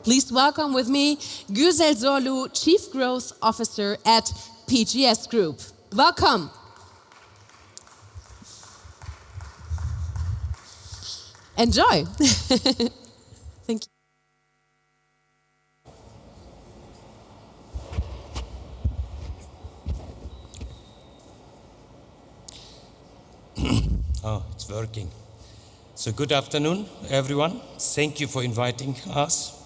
Please welcome with me Gürsel Zorlu, Chief Growth Officer at PGS Group. Welcome. Enjoy. Thank you. Oh, it's working. So good afternoon, everyone. Thank you for inviting us.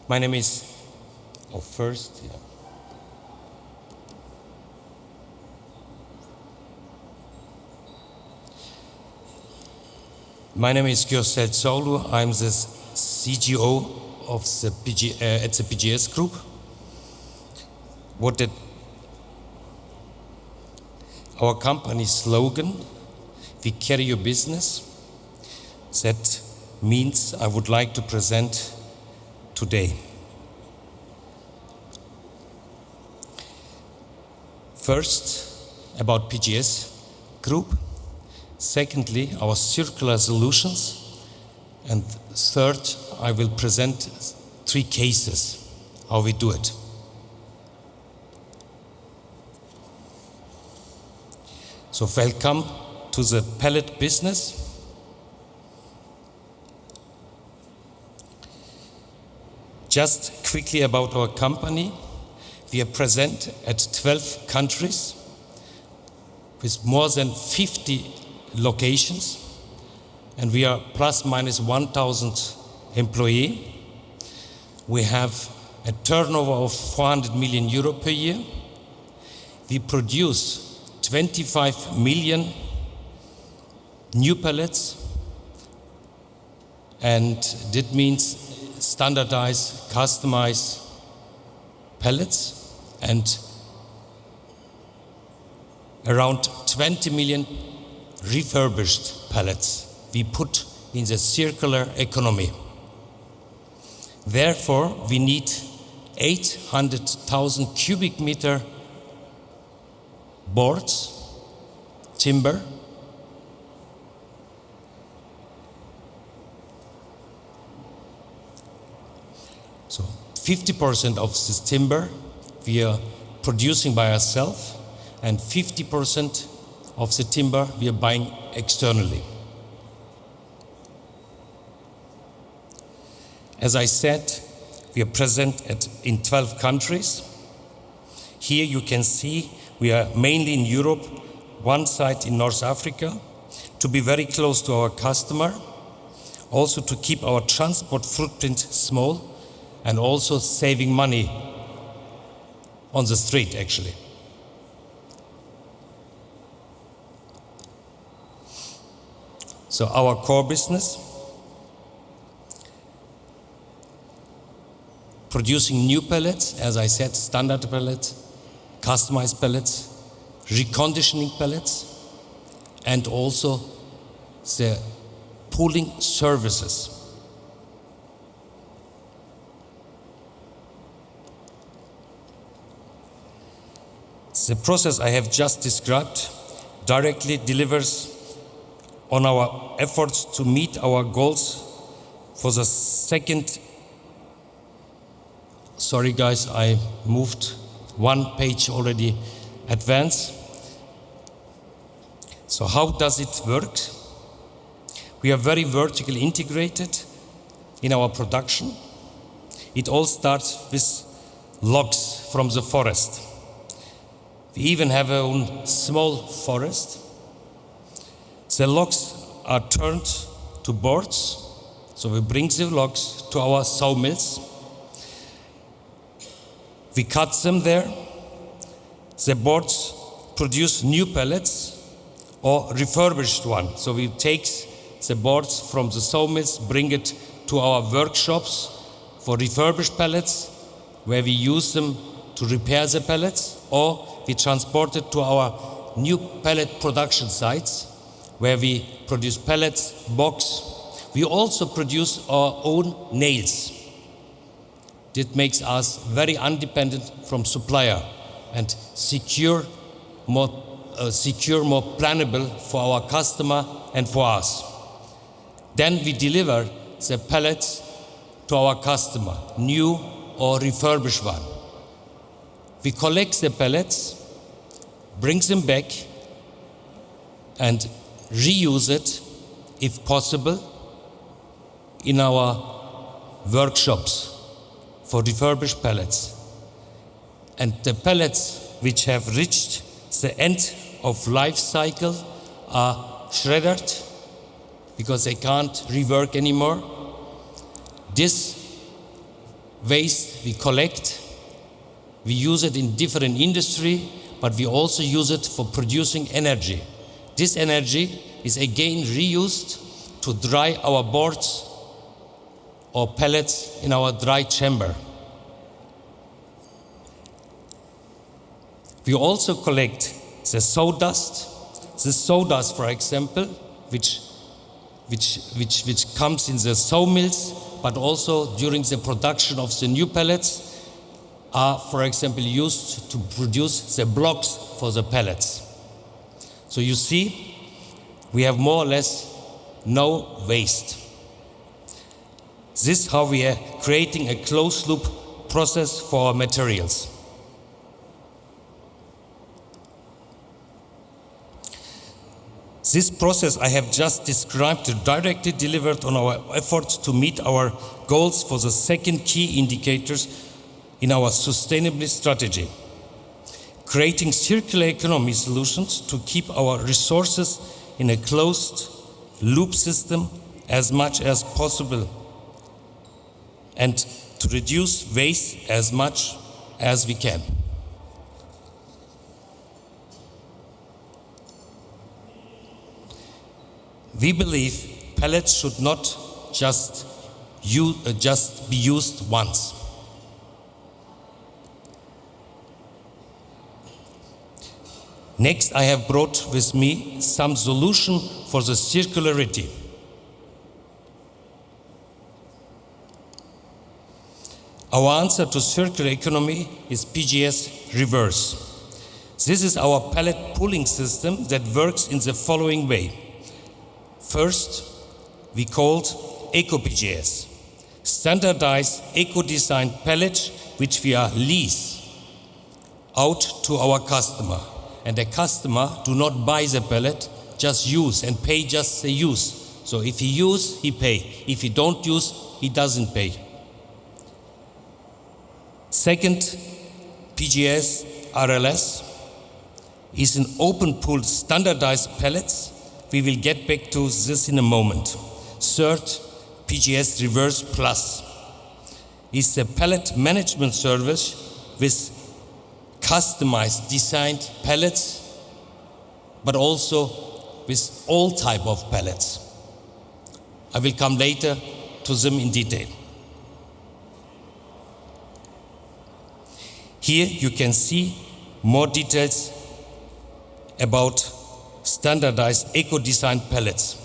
My name is, My name is Gürsel Zorlu. I'm the CGO of at the PGS Group. Our company slogan, we carry your business. That means I would like to present today. First, about PGS Group. Secondly, our circular solutions. And third, I will present 3 cases, how we do it. So welcome to the pallet business. Just quickly about our company. We are present at 12 countries with more than 50 locations, and we are plus minus 1,000 employees. We have a turnover of 400 million euro per year. We produce 25 million new pallets, and that means standardized, customized pallets, and around 20 million refurbished pallets we put in the circular economy. Therefore, we need 800,000 cubic meter boards, timber, so 50% of this timber we are producing by ourselves, and 50% of the timber we are buying externally. As I said, we are present in 12 countries. Here you can see we are mainly in Europe, one side in North Africa, to be very close to our customer, also to keep our transport footprint small, and also saving money on the street, actually. So our core business, producing new pallets, as I said, standard pallets, customized pallets, reconditioning pallets, and also the pooling services. The process I have just described directly delivers on our efforts to meet our goals for the second. Sorry guys, I moved one page already advanced. So how does it work? We are very vertically integrated in our production. It all starts with logs from the forest. We even have our own small forest. The logs are turned to boards, so we bring the logs to our sawmills. We cut them there. The boards produce new pallets or refurbished one. So we take the boards from the sawmills, bring it to our workshops for refurbished pallets, where we use them to repair the pallets, or we transport it to our new pallet production sites, where we produce pallets, box. We also produce our own nails. That makes us very independent from supplier and secure, more plannable for our customer and for us. Then we deliver the pallets to our customer, new or refurbished one. We collect the pallets, bring them back, and reuse it, if possible, in our workshops for refurbished pallets. And the pallets which have reached the end of life cycle are shredded because they can't rework anymore. This waste we collect, we use it in different industry, but we also use it for producing energy. This energy is again reused to dry our boards or pellets in our dry chamber. We also collect the sawdust. The sawdust, for example, which comes in the sawmills, but also during the production of the new pellets, are, for example, used to produce the blocks for the pellets. So you see, we have more or less no waste. This is how we are creating a closed loop process for our materials. This process I have just described is directly delivered on our efforts to meet our goals for the second key indicators in our sustainability strategy. Creating circular economy solutions to keep our resources in a closed loop system as much as possible, and to reduce waste as much as we can. We believe pallets should not just be used once. Next, I have brought with me some solution for the circularity. Our answer to circular economy is PGS Reverse. This is our pallet pooling system that works in the following way. First, we called Eco-PGS, standardized eco-designed pallets which we are lease out to our customer. And the customer do not buy the pallet, just use and pay just the use. So if he use, he pay. If he don't use, he doesn't pay. Second, PGS RLS is an open pool standardized pallets. We will get back to this in a moment. Third, PGS Reverse Plus is a pallet management service with customized designed pallets, but also with all type of pallets. I will come later to them in detail. Here you can see more details about standardized eco-designed pallets.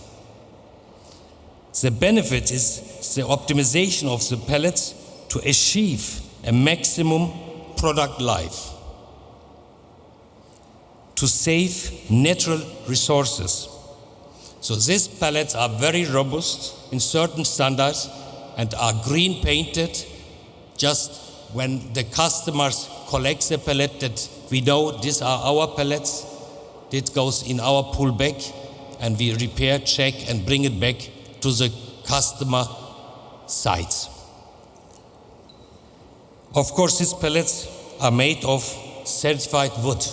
The benefit is the optimization of the pallets to achieve a maximum product life, to save natural resources. So these pallets are very robust in certain standards and are green painted just when the customers collect the pallet, that we know these are our pallets. It goes in our pool bag and we repair, check and bring it back to the customer sites. Of course, these pallets are made of certified wood.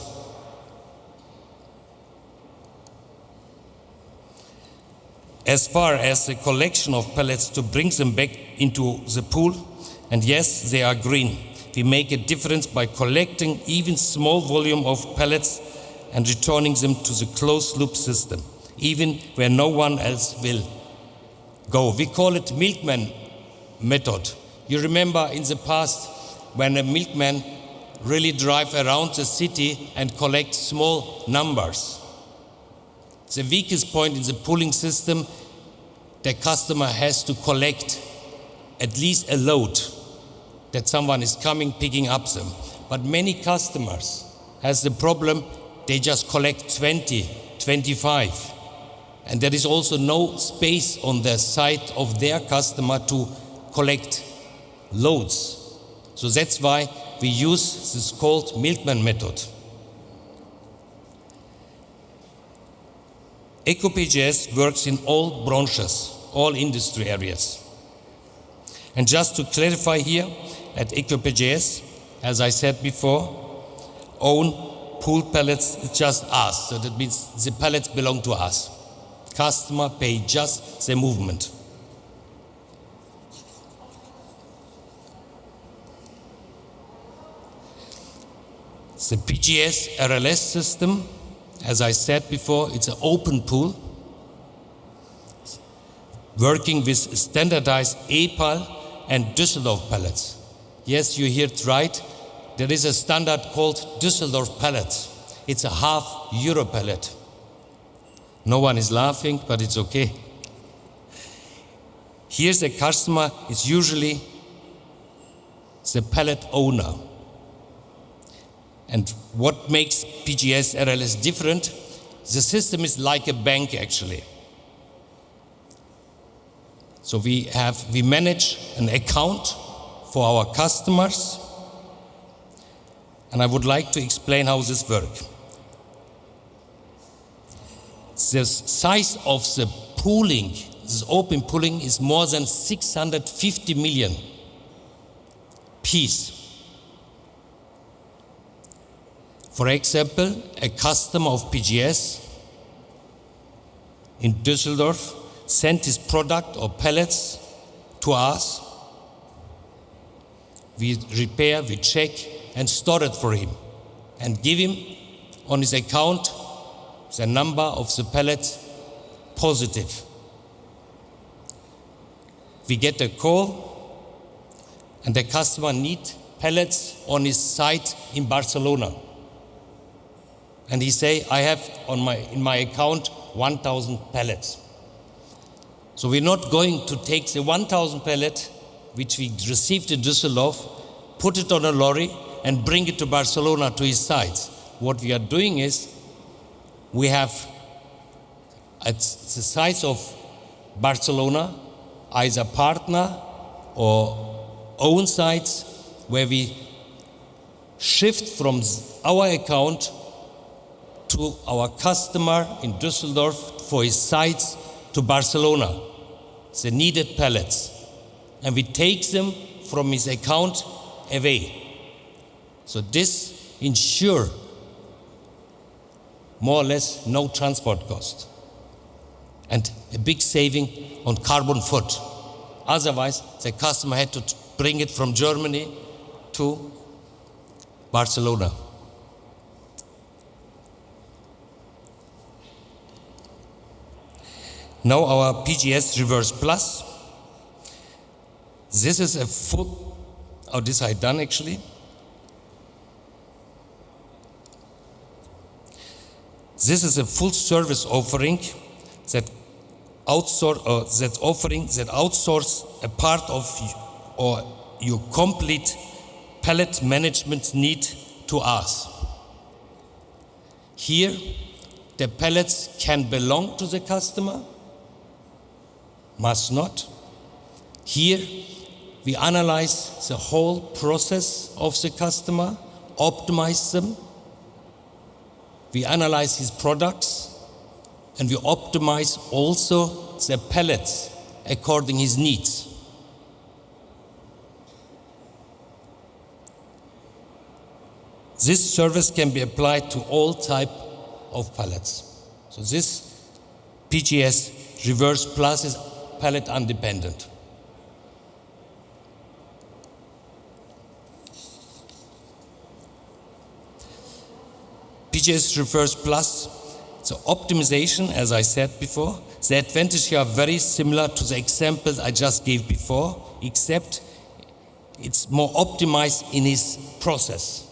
As far as the collection of pallets to bring them back into the pool, and yes, they are green. We make a difference by collecting even small volume of pallets and returning them to the closed loop system, even where no one else will go. We call it milkman method. You remember in the past when a milkman really drive around the city and collect small numbers. The weakest point in the pooling system, the customer has to collect at least a load that someone is coming, picking up them. But many customers has the problem, they just collect 20, 25. And there is also no space on the side of their customer to collect loads. So that's why we use this called milkman method. EcoPGS works in all branches, all industry areas. And just to clarify here, at EcoPGS, as I said before, own pool pallets is just us. So that means the pallets belong to us. Customer pay just the movement. The PGS RLS system, as I said before, it's an open pool working with standardized EPAL and Düsseldorf pallets. Yes, you heard it right. There is a standard called Düsseldorf pallet. It's a €0.5 pallet. No one is laughing, but it's okay. Here's a customer, it's usually the pallet owner. And what makes PGS RLS different? The system is like a bank actually. So we manage an account for our customers, and I would like to explain how this works. The size of the pooling, this open pooling, is more than 650 million pieces. For example, a customer of PGS in Düsseldorf sent his product or pallets to us. We repair, we check, and store it for him, and give him on his account the number of the pallet positive. We get a call, and the customer needs pallets on his site in Barcelona. And he say, I have in my account 1,000 pallets. So we're not going to take the 1,000 pallet which we received in Düsseldorf, put it on a lorry and bring it to Barcelona to his site. What we are doing is, we have at the size of Barcelona either partner or own sites where we shift from our account to our customer in Düsseldorf for his sites to Barcelona, the needed pallets. And we take them from his account away. So this ensures more or less no transport cost and a big saving on carbon foot. Otherwise, the customer had to bring it from Germany to Barcelona. Now our PGS Reverse Plus. This is a full, this I done actually. This is a full service offering that outsource a part of your complete pallet management need to us. Here, the pallets can belong to the customer, must not. Here, we analyze the whole process of the customer, optimize them. We analyze his products, and we optimize also the pallets according his needs. This service can be applied to all type of pallets. So this PGS Reverse Plus is pallet independent. PGS Reverse Plus, so optimization, as I said before, the advantages here are very similar to the examples I just gave before, except it's more optimized in his process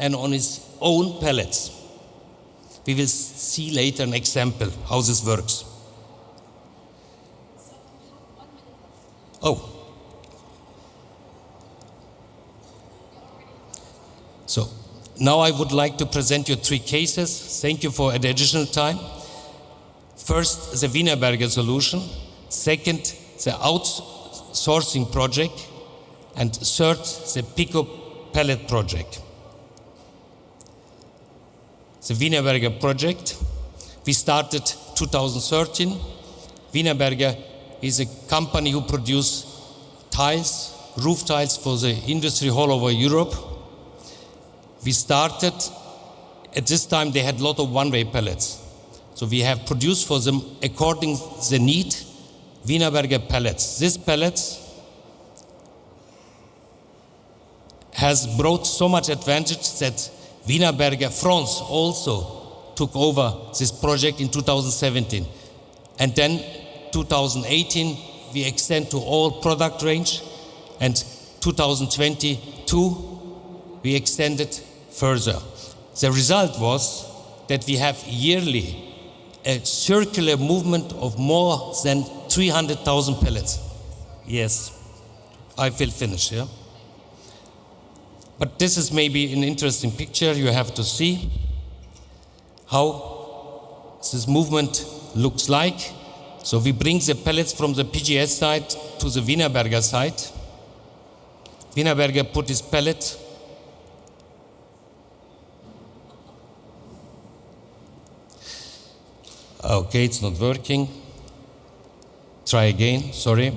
and on his own pallets. We will see later an example how this works. Oh. So now I would like to present you 3 cases. Thank you for the additional time. First, the Wienerberger solution. Second, the sourcing project, and third, the Pico Pallet project. The Wienerberger project, we started 2013. Wienerberger is a company who produces tiles, roof tiles for the industry all over Europe. We started, at this time they had a lot of one-way pallets. So we have produced for them, according to the need, Wienerberger pallets. These pallets has brought so much advantage that Wienerberger France also took over this project in 2017. And then 2018, we extend to all product range, and 2022, we extended further. The result was that we have yearly a circular movement of more than 300,000 pallets. Yes, I will finish, yeah? But this is maybe an interesting picture. You have to see how this movement looks like. So we bring the pallets from the PGS side to the Wienerberger side. Wienerberger put his pallet. Okay, it's not working. Try again, sorry.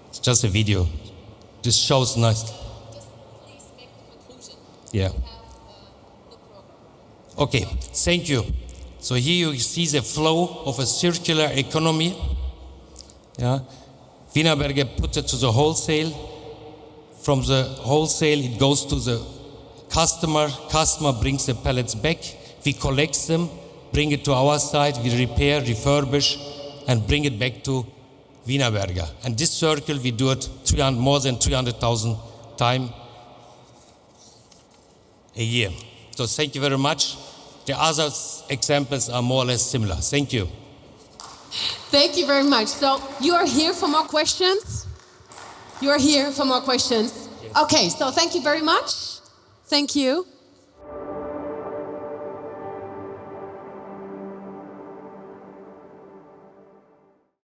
It's just a video. This shows nice. Just please make the conclusion. Yeah. We have the program. Okay, thank you. So here you see the flow of a circular economy. Yeah. Wienerberger put it to the wholesale. From the wholesale, it goes to the customer. Customer brings the pallets back. We collect them, bring it to our side. We repair, refurbish, and bring it back to Wienerberger. And this circle, we do it more than 300,000 times a year. So thank you very much. The other examples are more or less similar. Thank you. Thank you very much. So you are here for more questions? You are here for more questions? Yes. Okay, so thank you very much. Thank you.